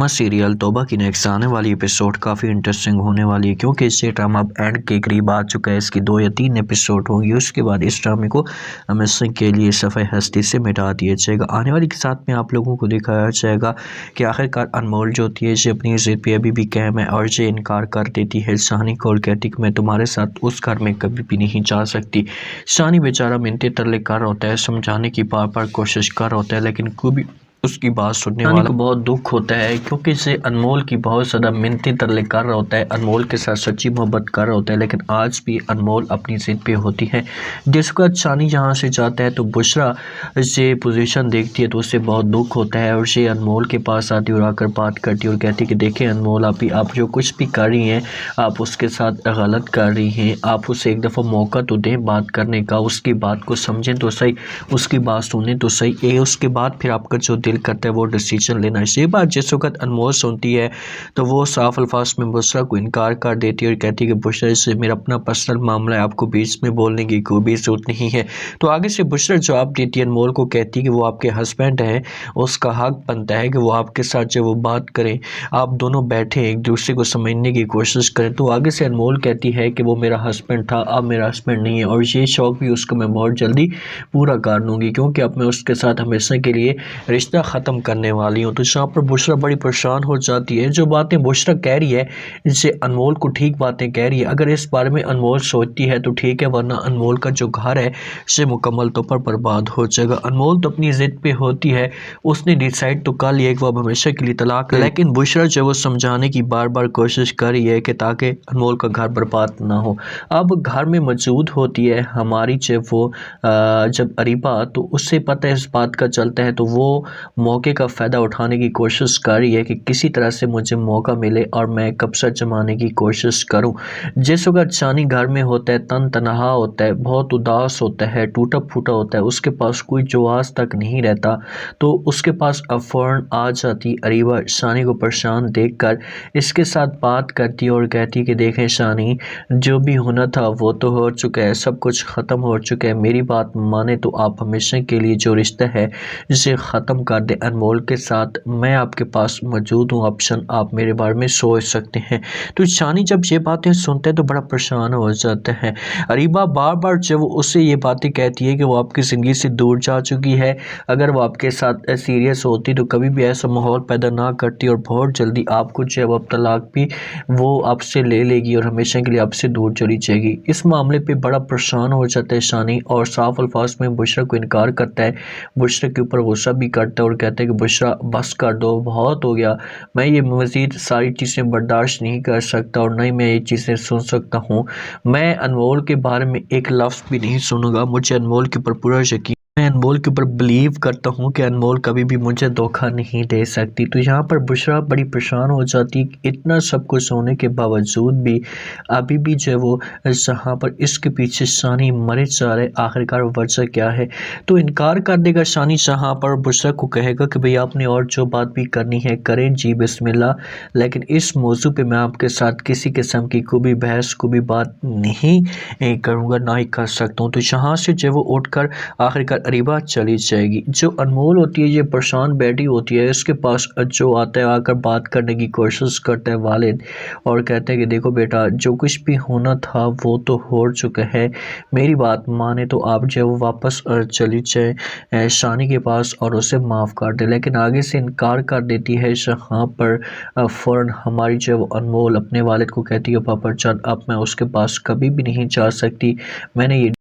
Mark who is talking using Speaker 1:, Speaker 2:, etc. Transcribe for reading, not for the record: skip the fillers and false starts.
Speaker 1: Serial توبہ کی next آنے والی ایپیسوڈ کافی انٹرسٹنگ ہونے والی ہے، کیونکہ اس سے ڈرامہ اب اینڈ کے قریب آ چکا ہے۔ اس کی 2 یا 3 ایپیسوڈ ہوں گی، اس کے بعد اس ڈرامے کو ہمیشہ کے لیے صفحہ ہستی سے مٹا دیا جائے گا۔ آنے والی کے ساتھ میں آپ لوگوں کو دکھایا جائے گا کہ آخرکار انمول جو ہوتی ہے یہ اپنی ضد پہ ابھی بھی قائم ہے اور یہ انکار کر دیتی ہے شانی کو اور کہتی کہ میں تمہارے ساتھ اس گھر میں کبھی بھی نہیں جا سکتی۔ شانی بیچارہ منتیں ترلے کر رہا ہوتا ہے، سمجھانے کی بار بار کوشش کر رہا ہوتا ہے، لیکن کوئی اس کی بات سننے والا کو بہت دکھ ہوتا ہے، کیونکہ اسے انمول کی بہت زیادہ منتیں ترلے کر رہا ہوتا ہے، انمول کے ساتھ سچی محبت کر رہا ہوتا ہے، لیکن آج بھی انمول اپنی ضد پہ ہوتی ہے۔ جس وقت شانی یہاں سے جاتا ہے تو بشرا سے پوزیشن دیکھتی ہے تو اسے بہت دکھ ہوتا ہے، اور اسے انمول کے پاس آتی اور آ کر بات کرتی اور کہتی کہ دیکھیں انمول، آپ جو کچھ بھی کر رہی ہیں آپ اس کے ساتھ غلط کر رہی ہیں، آپ اسے ایک دفعہ موقع تو دیں بات کرنے کا، اس کی بات کو سمجھیں تو صحیح، اس کی بات سنیں تو صحیح، اس کے بعد پھر آپ کا جو دل کرتا ہے وہ ڈیسیجن لینا ہے۔ یہ بات جس وقت انمول سنتی ہے تو وہ صاف الفاظ میں بشرا کو انکار کر دیتی ہے اور کہتی ہے کہ بشرا اس سے میرا اپنا پرسنل معاملہ ہے، آپ کو بیچ میں بولنے کی کوئی بھی ضرورت نہیں ہے۔ تو آگے سے بشرا جواب دیتی ہے انمول کو، کہتی ہے کہ وہ آپ کے ہسبینڈ ہیں، اس کا حق بنتا ہے کہ وہ آپ کے ساتھ جو وہ بات کریں، آپ دونوں بیٹھیں ایک دوسرے کو سمجھنے کی کوشش کریں۔ تو آگے سے انمول کہتی ہے کہ وہ میرا ہسبینڈ تھا، اب میرا ہسبینڈ نہیں ہے، اور یہ شوق بھی اس کو میں بہت جلدی پورا کر لوں گی، کیونکہ اب میں اس کے ساتھ ہمیشہ کے لیے رشتہ ختم کرنے والی ہوں۔ تو یہاں پر بشرا بڑی پریشان ہو جاتی ہے، جو باتیں بشرا کہہ رہی ہے اسے انمول کو ٹھیک باتیں کہہ رہی ہے، اگر اس بارے میں انمول سوچتی ہے تو ٹھیک ہے، ورنہ انمول کا جو گھر ہے اسے مکمل طور پر برباد ہو جائے گا۔ انمول تو اپنی ضد پہ ہوتی ہے، اس نے ڈیسائیڈ تو کر لیا کہ وہ اب ہمیشہ کے لیے طلاق، لیکن بشرا جو وہ سمجھانے کی بار بار کوشش کر رہی ہے کہ تاکہ انمول کا گھر برباد نہ ہو۔ اب گھر میں موجود ہوتی ہے ہماری جب اریبہ، تو اس سے پتہ اس بات کا چلتا ہے، تو وہ موقع کا فائدہ اٹھانے کی کوشش کر رہی ہے کہ کسی طرح سے مجھے موقع ملے اور میں قبضہ جمانے کی کوشش کروں۔ جس وقت شانی گھر میں ہوتا ہے، تنہا ہوتا ہے، بہت اداس ہوتا ہے، ٹوٹا پھوٹا ہوتا ہے، اس کے پاس کوئی جواز تک نہیں رہتا، تو اس کے پاس اب فوراً آ جاتی اریبہ، شانی کو پریشان دیکھ کر اس کے ساتھ بات کرتی اور کہتی کہ دیکھیں شانی، جو بھی ہونا تھا وہ تو ہو چکا ہے، سب کچھ ختم ہو چکا ہے، میری بات مانے تو آپ ہمیشہ کے لیے جو رشتہ ہے اسے ختم کر دیں انمول کے ساتھ، میں آپ کے پاس موجود ہوں، آپشن آپ میرے بارے میں سوچ سکتے ہیں۔ تو شانی جب یہ باتیں سنتے ہیں تو بڑا پریشان ہو جاتا ہے۔ اریبہ بار بار جب اسے یہ باتیں کہتی ہے کہ وہ آپ کی زندگی سے دور جا چکی ہے، اگر وہ آپ کے ساتھ سیریس ہوتی تو کبھی بھی ایسا ماحول پیدا نہ کرتی، اور بہت جلدی آپ کو جو ہے وہ طلاق بھی وہ آپ سے لے لے گی اور ہمیشہ کے لیے آپ سے دور چلی جائے گی۔ اس معاملے پہ بڑا پریشان ہو جاتا ہے شانی، اور صاف الفاظ میں بشرا کو انکار کرتا ہے، بشرا کے اوپر غصہ بھی کرتا ہے اور کہتا ہے کہ بشرا بس کر دو، بہت ہو گیا، میں یہ مزید ساری چیزیں برداشت نہیں کر سکتا اور نہ ہی میں یہ چیزیں سن سکتا ہوں، میں انمول کے بارے میں ایک لفظ بھی نہیں سنوں گا، مجھے انمول کے اوپر پورا یقین، میں انمول کے اوپر بلیو کرتا ہوں کہ انمول کبھی بھی مجھے دھوکہ نہیں دے سکتی۔ تو یہاں پر بشرا بڑی پریشان ہو جاتی، اتنا سب کچھ ہونے کے باوجود بھی ابھی بھی جو ہے وہ جہاں پر اس کے پیچھے شانی مرے جا رہے، آخرکار وجہ کیا ہے؟ تو انکار کر دے گا شانی جہاں پر بشرا کو کہے گا کہ بھئی آپ نے اور جو بات بھی کرنی ہے کریں جی بسم اللہ، لیکن اس موضوع پہ میں آپ کے ساتھ کسی قسم کی کوئی بھی بحث کوئی بھی بات نہیں کروں گا، نہ ہی کر سکتا ہوں۔ تو یہاں سے جو وہ اٹھ کر آخرکار اریبہ چلی جائے گی۔ جو انمول ہوتی ہے یہ پریشان بیٹھی ہوتی ہے، اس کے پاس جو آتا ہے آ کر بات کرنے کی کوشش کرتا ہے والد، اور کہتا ہے کہ دیکھو بیٹا، جو کچھ بھی ہونا تھا وہ تو ہو چکا ہے، میری بات مانے تو آپ جو وہ واپس چلی جائے شانی کے پاس اور اسے معاف کر دے، لیکن آگے سے انکار کر دیتی ہے جہاں پر فوراً ہماری جو وہ انمول اپنے والد کو کہتی ہے پاپا جان اب میں اس کے پاس کبھی بھی نہیں جا سکتی، میں نے یہ